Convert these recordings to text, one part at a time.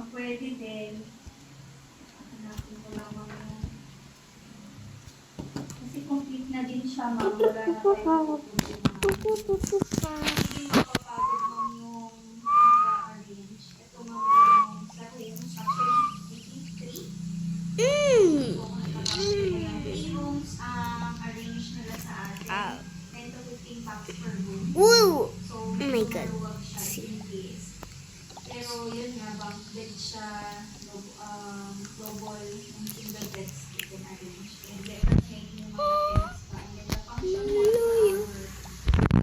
pwede din. Hanapin ko lang mga. Kasi complete na din siya, ma'am. Wala na tayo pupunta, ma'am. Hindi mapapagod, ma'am, yung nag-arrange. Ito, ma'am, yung sa rooms. Actually, 83. So, yung 3 rooms ang arrange nila sa atin. 10 to 15 packs per room. Woo! So, Oh my God. maluwag siya in case. Pero yun nga, bunk bed siya, global, yung single beds you can arrange. And then, change yung mga things pa. And then, the function hall for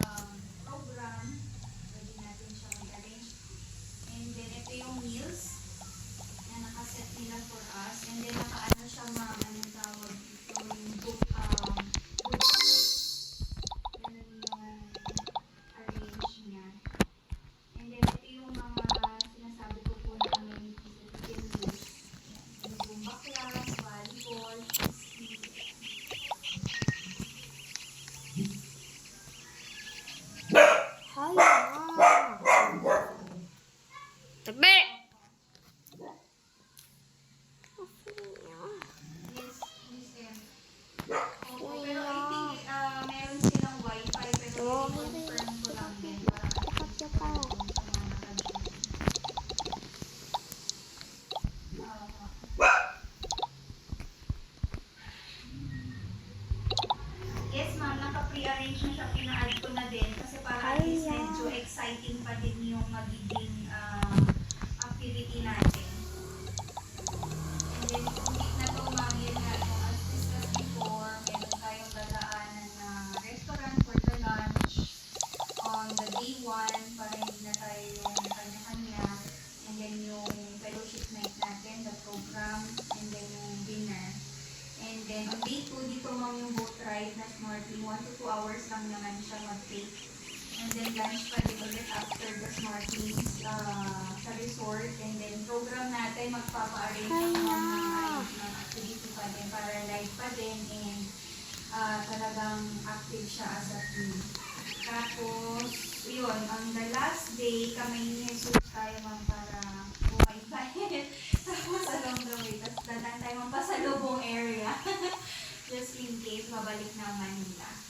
our program, pwede natin siya mag-arrange. And then, ito yung meals na nakaset nila for us. And then, nakaano siya, ma'am, anong tawag dito, yung book, ganun yung arrange niya. And then, ito yung mga sinasabi ko po na amenities that you can use. Yung Zumba class, volleyball, frisbee. Hala! Tabi! Yes, yes, M. Opo, pero I think meron silang wifi, pero i-confirm ko lang din para yes, ma'am, naka-pre-arrange na siya, pina-add ko na din kasi para at least medyo exciting pa din yung magiging activity natin. And then, complete na to, ma'am, yun nga, kung as discussed before, meron tayong dadaanan na restaurant for the lunch on the day 1 para hindi na tayo yung kanya-kanya. And then, yung fellowship night natin, the program, and then yung dinner. And then, on day 2, dito ma'am yung boat ride na snorkeling. 1 to 2 hours lang naman siya mag-take. And then, lunch pa din ulit after the snorkeling sa resort. And then, program natin, magpapa-arrange ako ng activity pa din para live pa din and talagang active siya as a team. Tapos, yun, on the last day, kami ni Jesus tayo ma'am para buhay tayo. Tapos along the way, tapos dadaan tayo ma'am pa sa lubong area. Just in case, mabalik na Manila.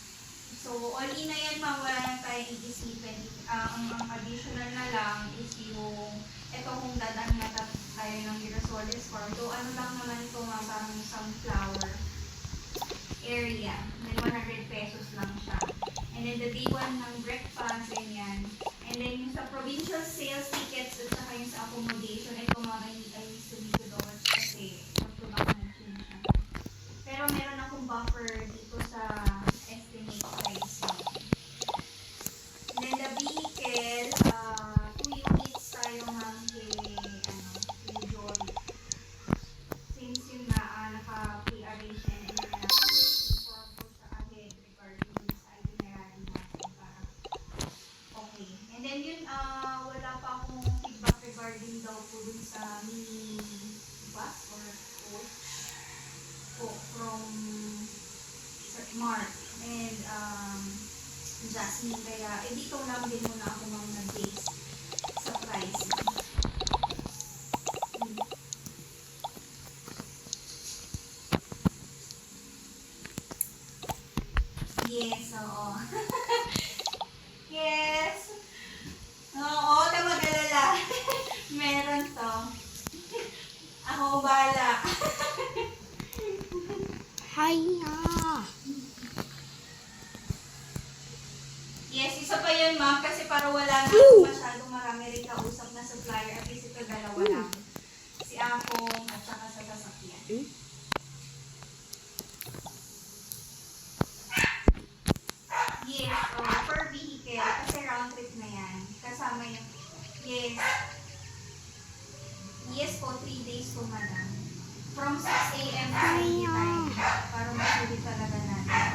So, all in na yan ma'am, wala na tayong i-isipin. Ang additional na lang is yung, ito kung dadaan nga tayo ng Girasoles Farm. So, ano lang naman ito ma'am, parang sunflower area. Then, 100 pesos lang siya. And then, the day 1 ng breakfast, ganyan. And then, yung sa provincial sales tickets at saka yung sa accommodation, ito mga I used to be to dollars kasi mag-change siya. Pero meron akong buffer dito sa estimate price. And then, the vehicle, 2 units tayo ma'am kay Joy. Since yun na, naka-pre-arrange na yun na inform ko siya ahead regarding sa itinerary natin para okay. And then yun, wala pa akong feedback regarding daw po dun sa mini bus or coach from Mark and Jasmine. Kaya, dito lang din muna ako mga nag-base sa pricing. Yes, oo. Yes. Oo, huwag mag-alala. Meron to. Ako bahala. Haya! Yes, isa pa yun ma'am kasi para wala na akong masyadong marami rin kausap na supplier. At least ito dalawa lang. Si Akong at saka sa sasakyan. Yes, per vehicle. Kasi round trip na yan. Kasama yung, yes. Yes po, 3 days po madam. From 6 a.m. to anytime. Para masulit talaga natin.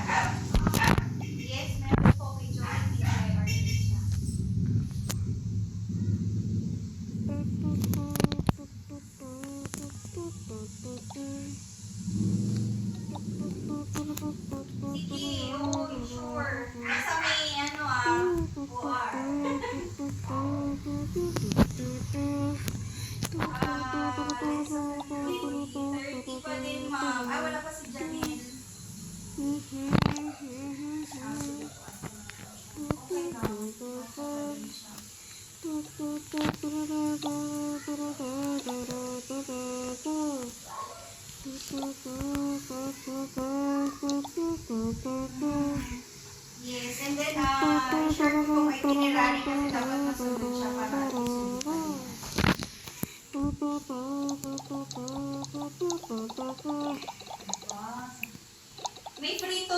Yes, meron po kay Joy. May siya. Sige, oh, sure. Nasa may OR. Nasa din siya. Yes, and then, share ko kay itinerary kasi dapat masunod siya para at least may prito!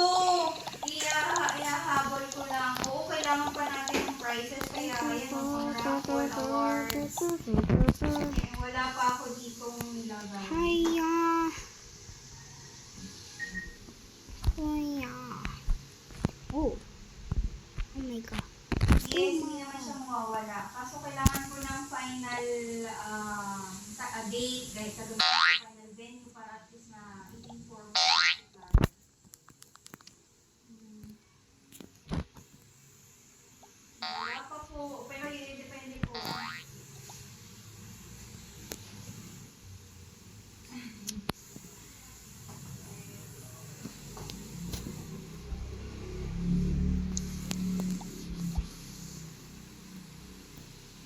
Ihahabol ko lang. Oo, kailangan pa natin yung prizes. Kaya, ayan, mag-raffle awards. Wala pa ako ditong nilagay. Hiya. Hiya. Oh. Oh my God. Yes, hindi naman siya mawawala. Kaso kailangan ko ng final date, guys. Sa final venue para at least na i-inform ko. Wala pa po. Pero yun, depende po.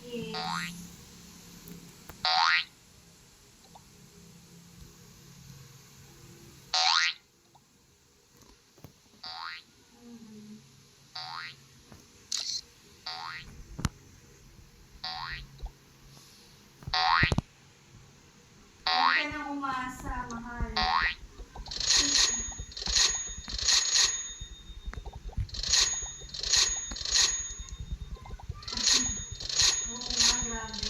Yes. Mhm. Huwag ka nang umasa, mahal. Oo nga, grabe.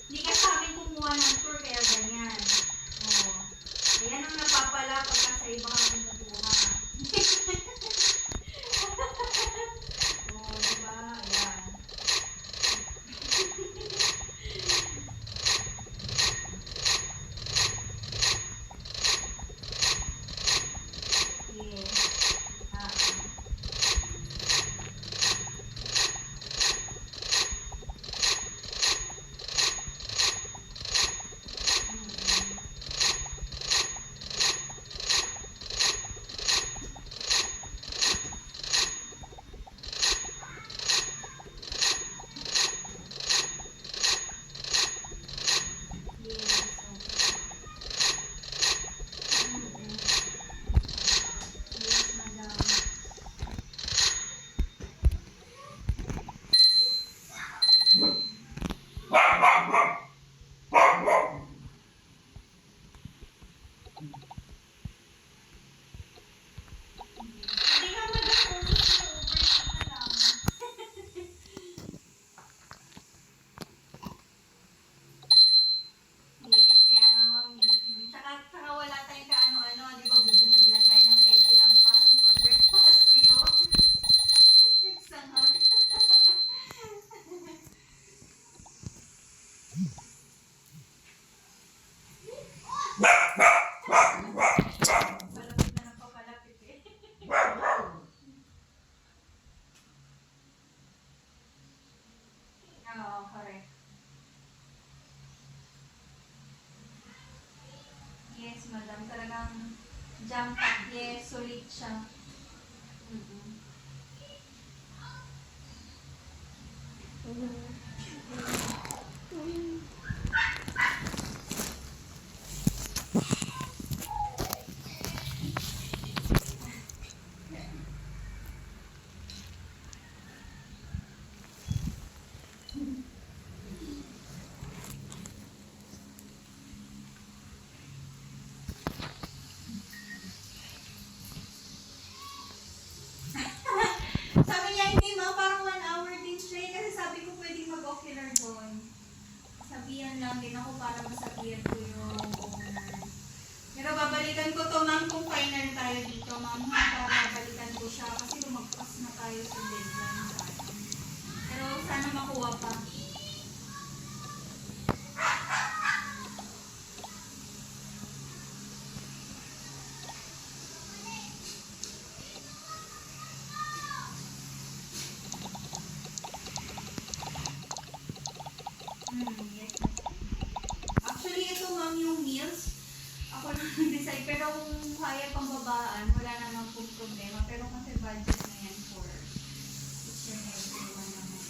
Hindi ka sa amin kumuha ng tour, kaya ganyan. Oo. Ayan ang napapala pagka sa iba kami kumuha. Oo, diba? Ayan. Yes. Yes. Yes, madam. Hindi nga madam, overnight na lang. Yes, kaya nga mami. Tsaka wala tayong kaano-ano, di ba? Bumili lang tayo ng egg kinabukasan for breakfast tuyo. Nagsangag. Palapit na ng papalapit eh. Oo, correct. Yes, madam. Talagang jump up. Yes, solid siya. Mm-mm. Sabi niya, hindi ma, parang 1 hour din siya eh, kasi sabi ko pwedeng mag-ocular doon. Sabihan lang din ako para masabihan ko yung owner. Pero babalikan ko to ma'am kung final tayo dito ma'am. Para babalikan ko siya kasi lumagpas na tayo sa deadline sa atin. Pero sana makuha pa. Yes. Actually, ito ma'am yung meals. Ako lang nag-decide. Pero kung kaya pang babaan, wala namang pong problema. Pero kasi budget na yan for each and every one naman.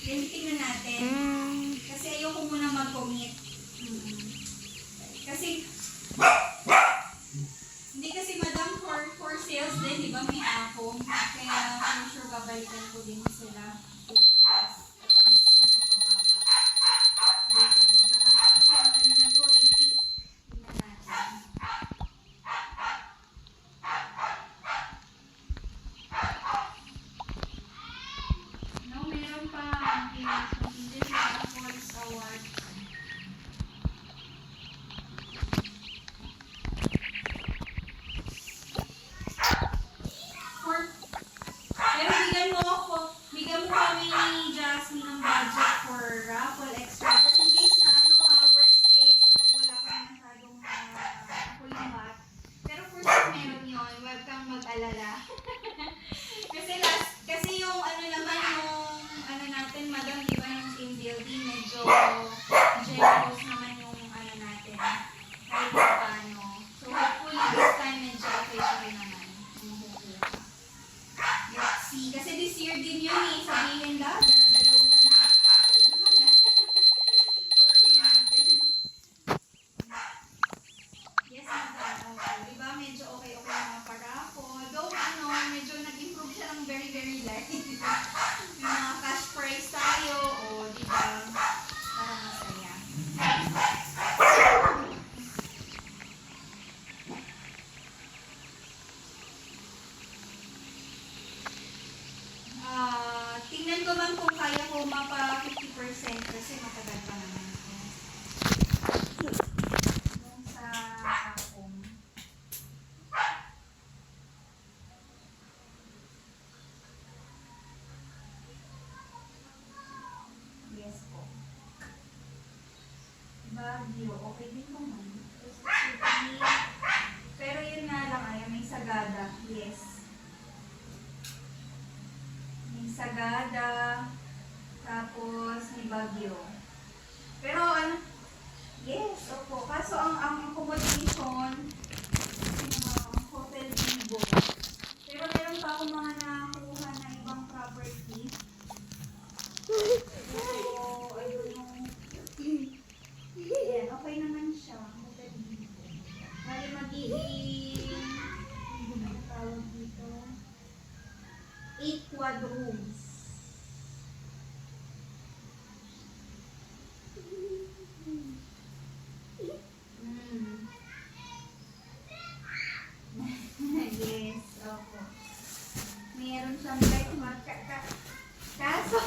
Then, tingnan natin. Kasi ayoko muna mag-commit. Kasi, hindi kasi madam for sales din, di ba may ako. Kaya I'm sure babalikan ko din sila. At least napakababa. Kasi ang ano na to, 80. Tingnan natin. No, meron pa. Hindi sa Awards Award. Pero bigyan mo kami ni Jasmine ng budget for raffle extra. Just in case na worst case, kapag wala ka masyadong ako yung bat. Pero for sure meron yun, wag kang mag-alala. kasi yung natin, madam, di ba yung team building, medyo generous naman yung natin. Kahit pa paano. So hopefully this time medyo okay siya rin naman. Let's see. Kasi this year din yun eh. Sabihin lang, dala-dalawa ka na. Dalawa ka na. Sorry natin. Yes, madam. Okay. Diba, medyo okay mga parako. Though, medyo nag-improve siya ng very, very light. Yung mga cash price tayo. O, diba, parang masaya. Tingnan ko man kung kaya ko mapa 50% kasi matagal pa naman ako. Yung sa home. Yes po. Baguio, okay din naman. Pero yun nga lang ay may Sagada. Yes. Sagada, tapos may Baguio. Pero yes, opo. Kaso ang accommodation, Hotel Vivo. Pero meron pa ako mga nakuha na ibang property. So, I don't know. Ayan, okay naman siya. Hotel Vivo. Bali magiging, ano tawag dito? 8 quad rooms. Yes, opo. Meron siyang kaso.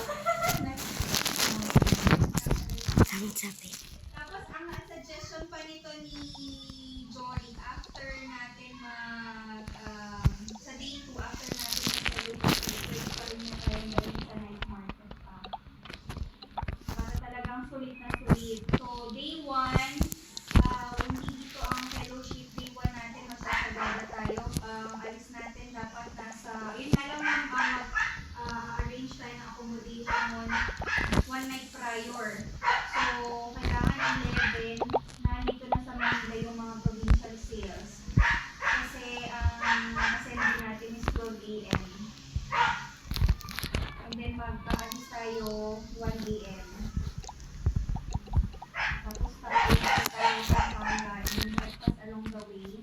Sabi. Tapos ang suggestion pa nito ni Jory, after natin sa day 2, after natin pwede pa rin na tayo gawin sa night market pa. Para talagang sulit na sulit. So, day 1, hindi dito ang fellowship. Day 1 natin, masasagada tayo. Alis natin dapat nasa, yun na lang arrange tayo ng accommodation 1 night prior. So, kailangan ang 11, nandito na sa Manila yung mga provincial sales. Kasi, assembly natin is 12 a.m. And then, magpa-alis tayo 1 a.m. Tapos, tayo sa mga breakfast along the way.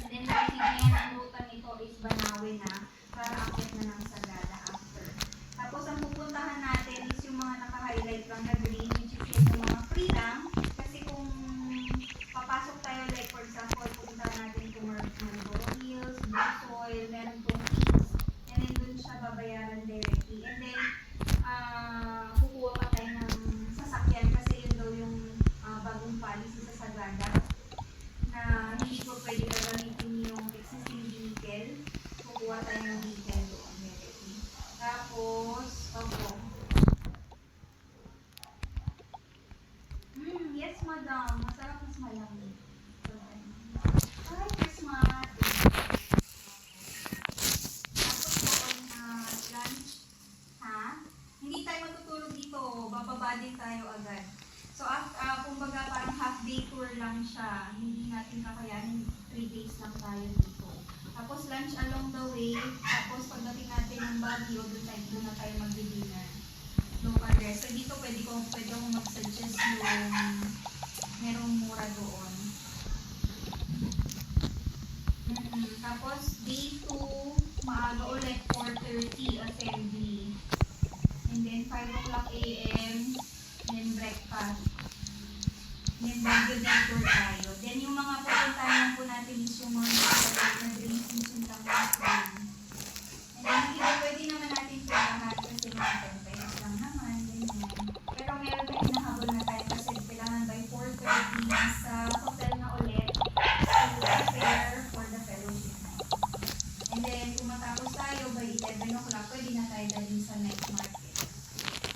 And then, magiging ang ruta nito is Banawe na para akit na ng Sagada after. Tapos, ang pupuntahan natin is yung mga naka-highlight lang na green, which is yung mga free lang. Kasi kung papasok tayo, like for example, pupuntahan natin kung Marlboro Hills, Blue Soil, meron tong fees. And then, dun siya babayaran directly. And then, kukuha pa tayo ng sasakyan kasi yun daw yung bagong policy sa Sagada na hindi ko pwede gagamitin yung existing vehicle. Kukuha tayo ng vehicle doon directly. Tapos, opo. Yes, madam. Masarap mas malamig. Ay, Christmas. Tapos lunch. Ha? Hindi tayo matutulog dito. Bababa din tayo agad. So, kumbaga parang half day tour lang siya. Hindi natin kakayanin. 3 days lang tayo dito. Tapos lunch along the way. Tapos pagdating natin ng Baguio, doon na tayo mag-dinner. pwede akong mag-suggest yung merong mura doon. Tapos, day 2, maaga ulit, 4:30 assembly. And then, 5 o'clock a.m., then breakfast. Then, Baguio day tour tayo. Then, yung mga pupuntahan po natin is yung mga na drinks and sundang mga free. And then, pwede naman natin po lahat kasi mga 10 pesos lang naman, ganyan. Pero meron na hinahabol na tayo kasi kailangan by 4:30 sa hotel na ulit to prepare for the fellowship night. And then, kung matapos tayo by 11 o'clock, pwede na tayo dalhin sa night market.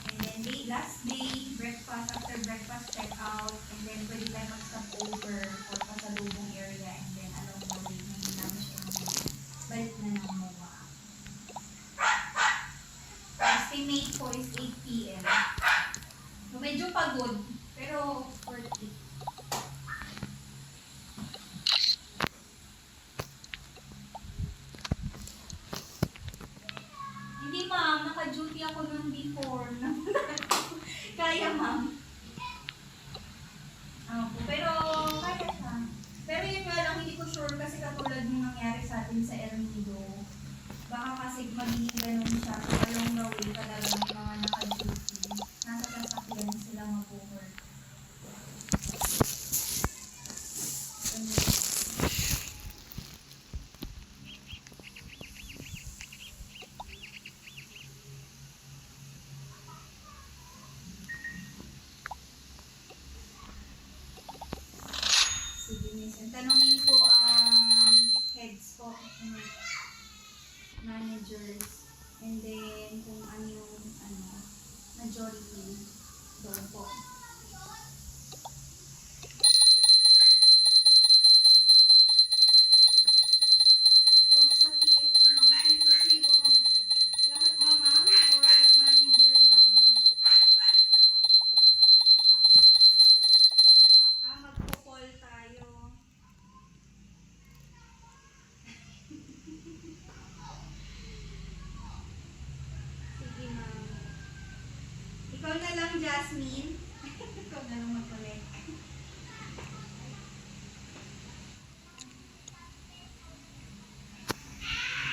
And then, last day, breakfast, after breakfast, check out. And then, pwede tayo mag-stop over for pasalubong area. And then, along the way, hindi namin siya balik na ng MOA. Estimate ko is 8 p.m. So, medyo pagod, pero worth it. Hindi ma'am, naka-duty ako nun before. Kaya ma'am. Pero kaya siya. Pero yun nga lang, hindi ko sure kasi katulad nung nangyari sa atin sa El Nido. Baka kasi magiging ganun siya. So, along the way talagang mga naka-duty. Nasa sasakyan sila mag-work. Sige, miss. Tanongin ko ang heads po, managers, and then kung ano yung majority doon po. Huwag sa TF ang mga kasi lahat ba ma'am or manager lang? Magpo-call tayo. Sige ma'am. Ikaw na lang, Jasmine. Ikaw na lang mag-connect.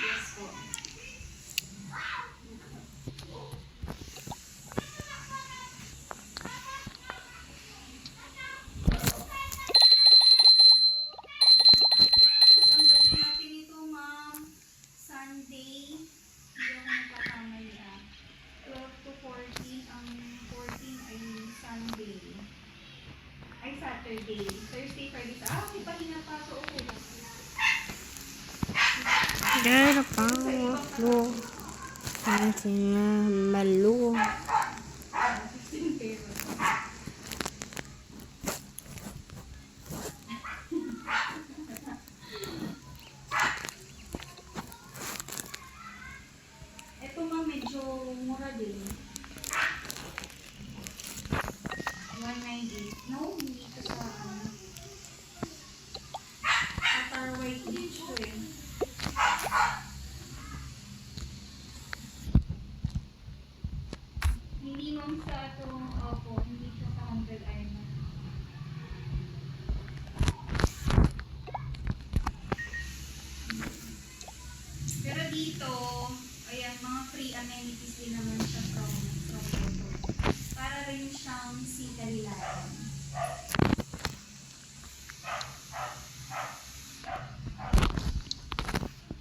Yes po. Tapos ang balik natin ito ma'am, Sunday, hindi ako magkakamali 12 to 14, ang 14 ay Sunday. Ay Saturday. Thursday, Friday. May pahinga pa. So, okay lang. Dara pa. Lo. Ang siya malu. 16 pesos. Ito ma'am, medyo mura din. 198. No, hindi ito sa Qatar White Beach to eh. Hindi ma'am sa itong, opo, hindi siya sa 100 Island. Pero dito, ayan, mga free amenities din naman siya from resort. Para rin siyang Sea Carilayan.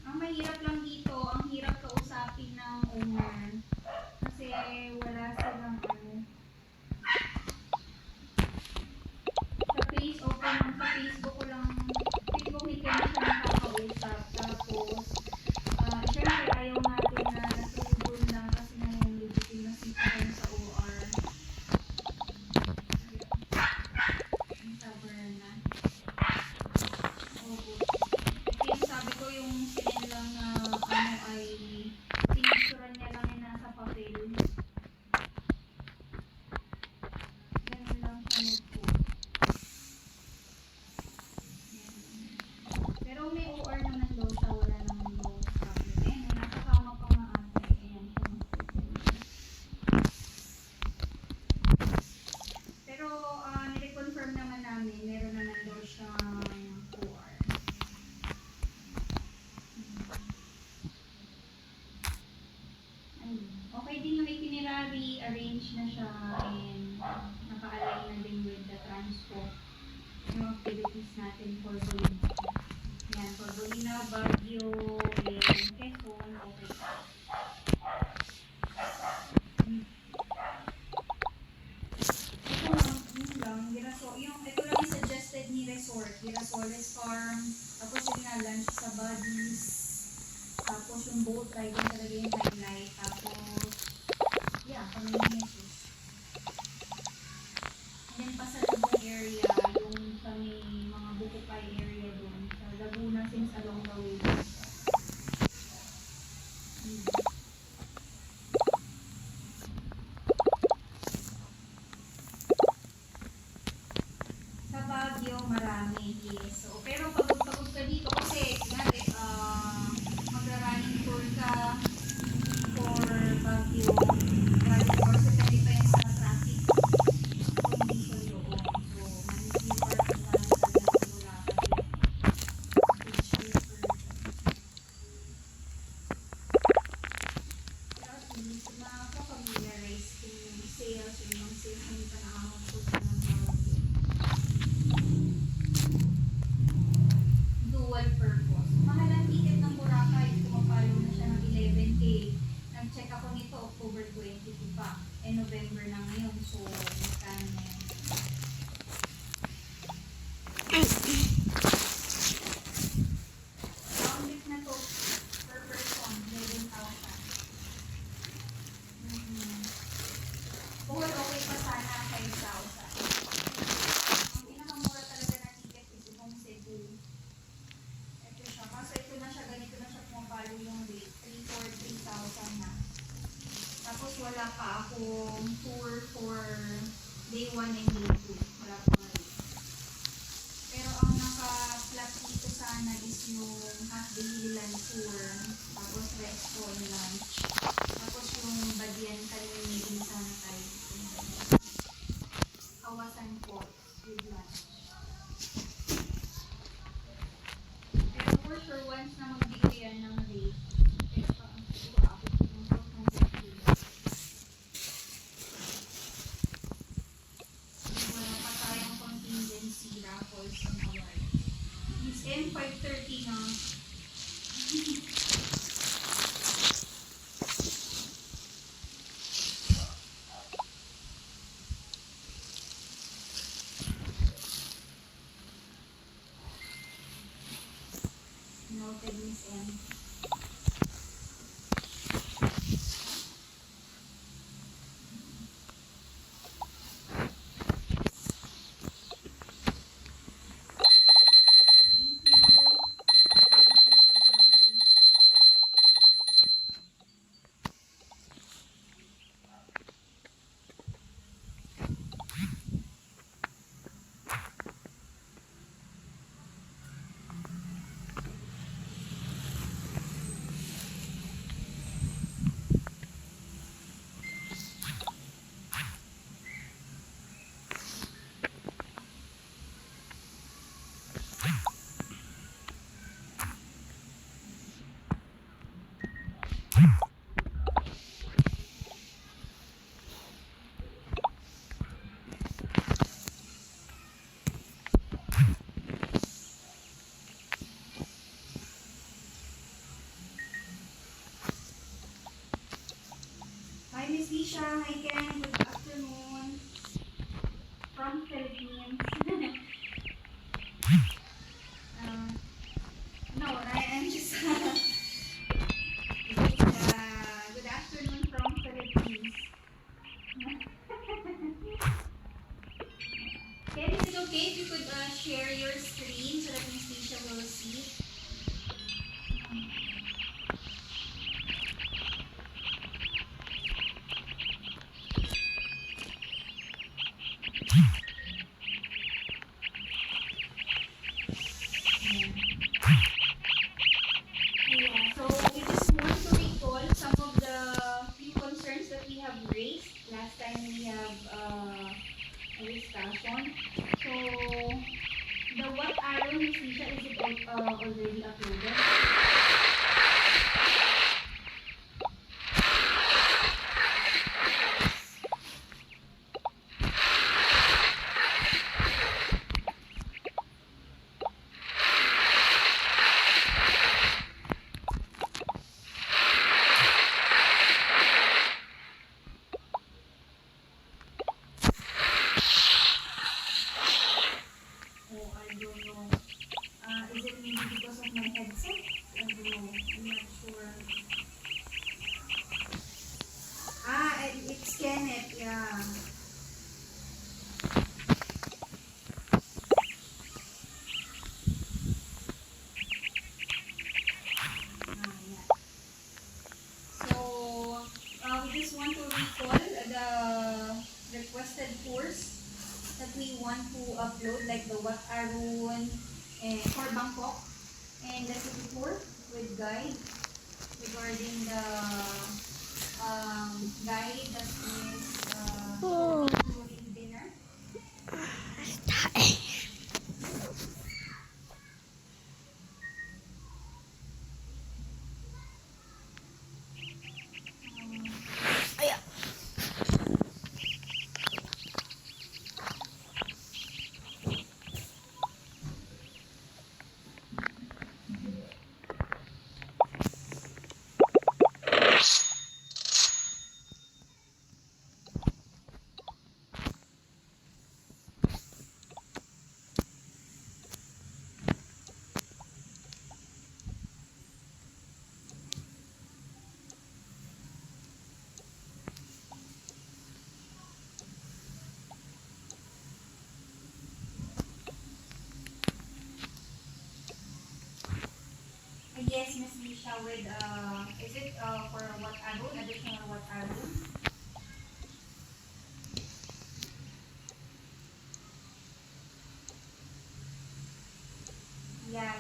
Ang mahirap lang dito, ang hirap kausapin ng owner. Kasi wala silang sa Facebook ko lang, Facebook ni Ken siya nakakausap. Tapos, syempre ayaw natin na natulog lang kasi nangyayari na sita kayo sa OR. Ang stubborn na. Oo. Ito yung sabi ko yung sinend lang na na-arrange na siya and naka-align na din with the transpo yung activities natin for Bolinao. Yan, for Bolinao, Baguio, and Quezon, okay. Ito lang, yun lang, ito lang yung suggested ni Resort, Girasoles Farm, tapos yun nga, lunch sa Buddies, tapos yung boat riding talaga yung highlight, tapos, yeah, communities. And then pasalubong area, yung sa may mga Bukupay area doon, sa Laguna since along the way. Sa Baguio, marami, yes. So, pero pagod ka dito kasi, magra-running tour ka for Baguio. Running tour, so depende pa yan sa traffic condition doon. So, managing parking na lang talaga ng Boracay. Which is pero at least, makakapamiliarize kung yung sales, yung mga sales na hindi pa nakakapos na ng Baguio. Dual purpose. Mahal ang ticket ng Boracay. Pumapalo na siya ng 11K. Nag-check ako nito October 22 pa. November na ngayon. So, magkano na yan? Round trip na to per person, 11,000. Buhat okay pa sana 5,000. Ang pinakamura talaga na ticket is itong Cebu. Ito siya. Kaso ito na siya, ganito na siya pumapalo yung rate. 3,000 na. Tapos wala pa akong tour for day 1 and day 2. Wala pa nga rate. Pero ang naka-flat dito sana is yung half-day land tour. Tapos resto and lunch. Tapos yung Badian Kalini din sana tayo. Kawasan Falls with lunch. Pero for sure, once na magbigay yan ng rate, extra ang siguro ako ng 400 wala pa tayong contingency raffles and awards. It's M530 na. Noted, Miss M. Thank you. Bye-bye. Hi, Miss Lisha. Hi, Ken. Good afternoon. From Philippines. No, I'm just... good afternoon from Philippines. Ken, is it okay if you could share your screen so that Miss Lisha will see? Yeah, so we just want to recall some of the few concerns that we have raised last time we have a discussion. So the what arrow, Miss Lisha, is it already uploaded? we want to upload, like the Wat Arun and for Bangkok and the city tour with guide regarding the guide that is Oh. including dinner. Ayan. Yes, Miss Misha, with is it for Wat Arun, additional Wat Arun? Yeah.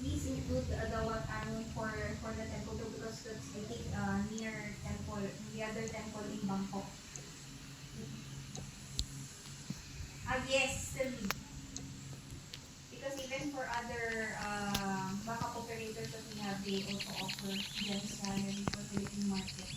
Please include the Wat Arun for the temple too, because that's I think near temple, the other temple in Bangkok. Yes, still need. Because even for other backup operators that we have, they also offer them salary for Philippine market.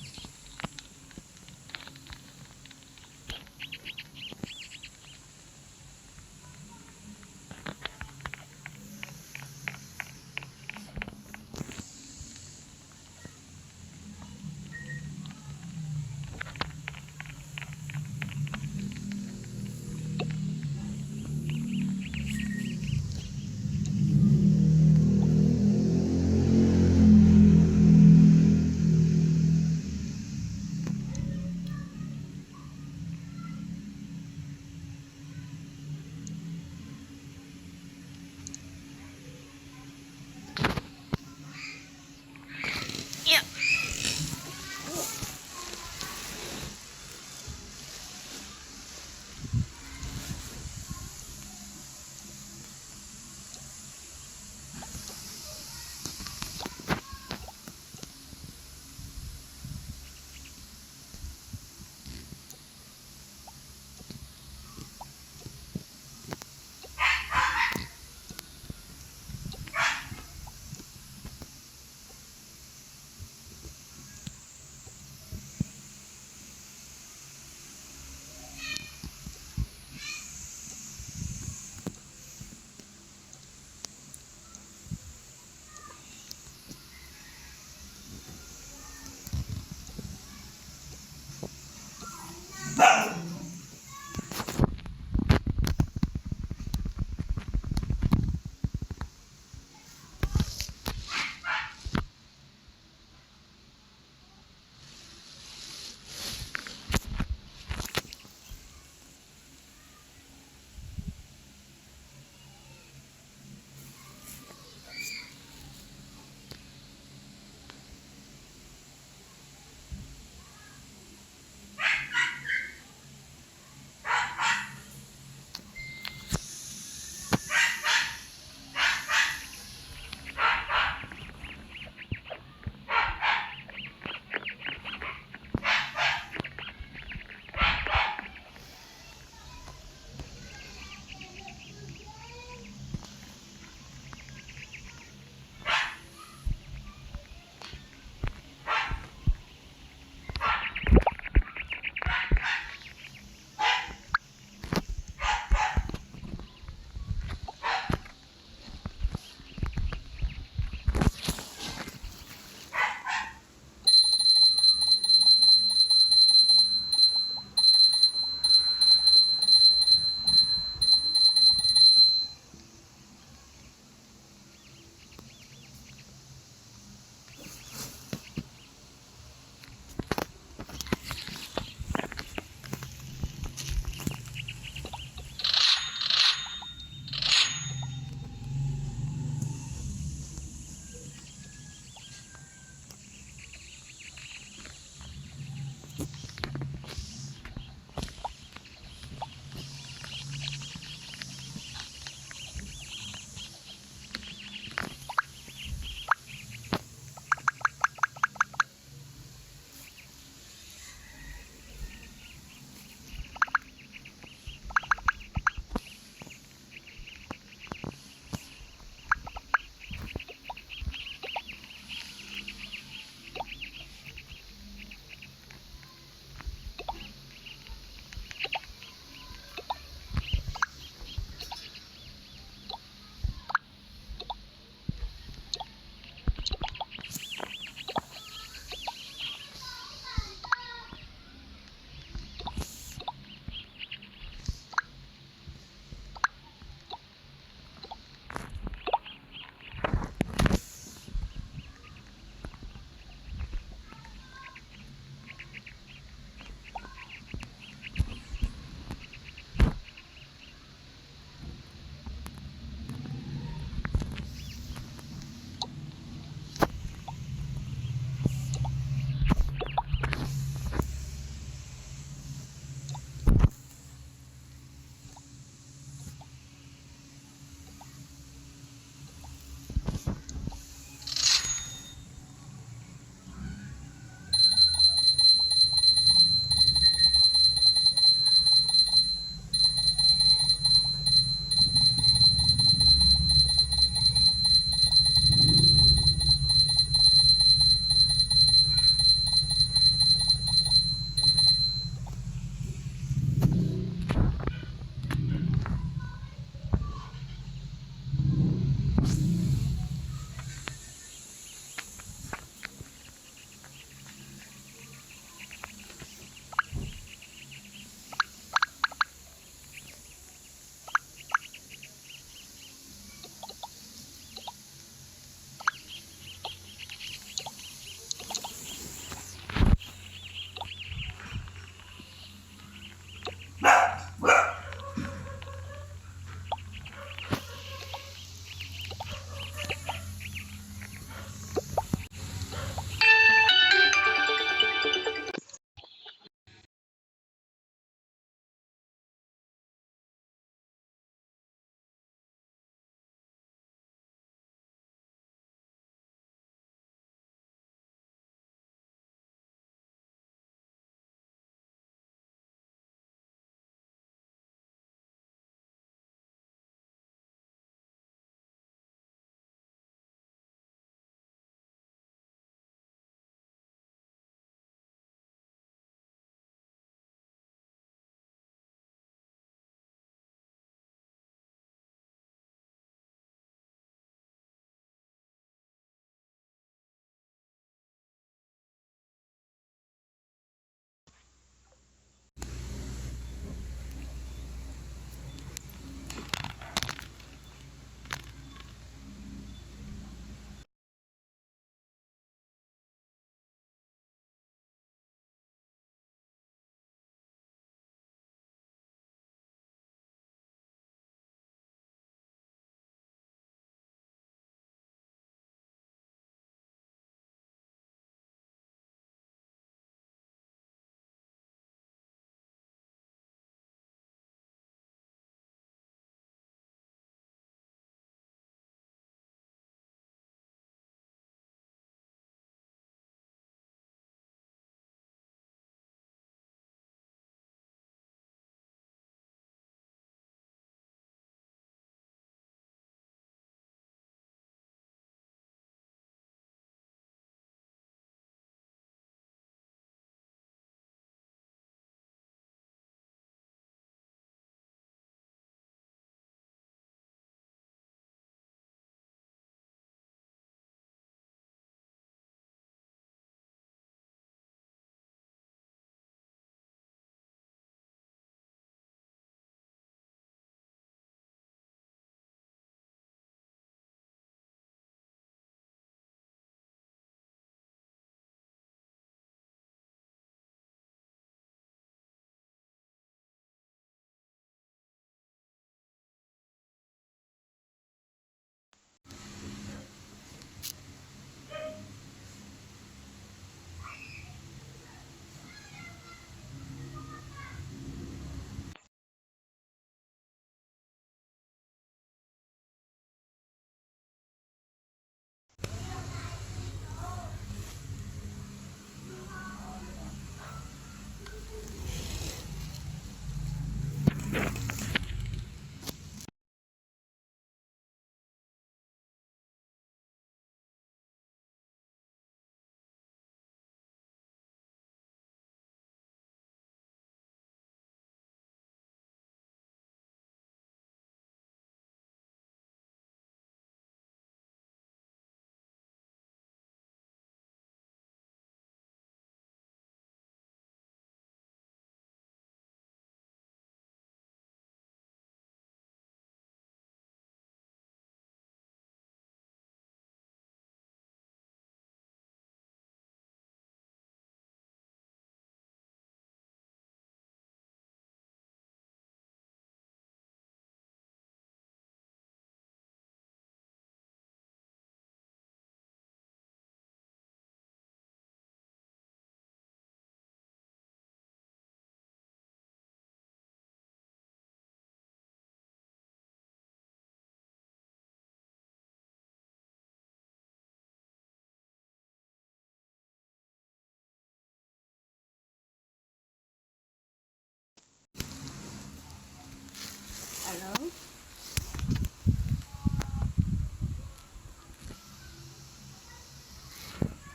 Ano?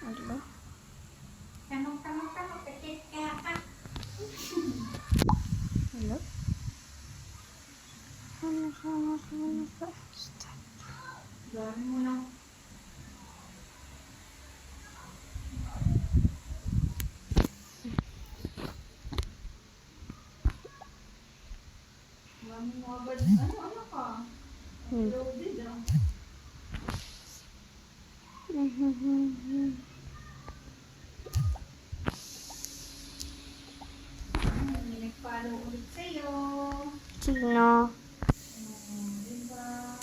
Ano? Tanong, petit kaya ka. Ano? Ano? Gawin mo lang. Gawin mo agad. Ano ka? Loaded ah. May nag-follow ulit sa'yo. Sino? Diba?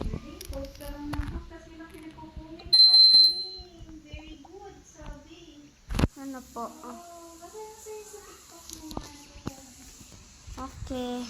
Galing, post ka lang na. Tapos may mga pinagkukunin pa. Galing. Very good, sabi. Ano po? Oh, masaya sa'yo sa TikTok mo. Okay.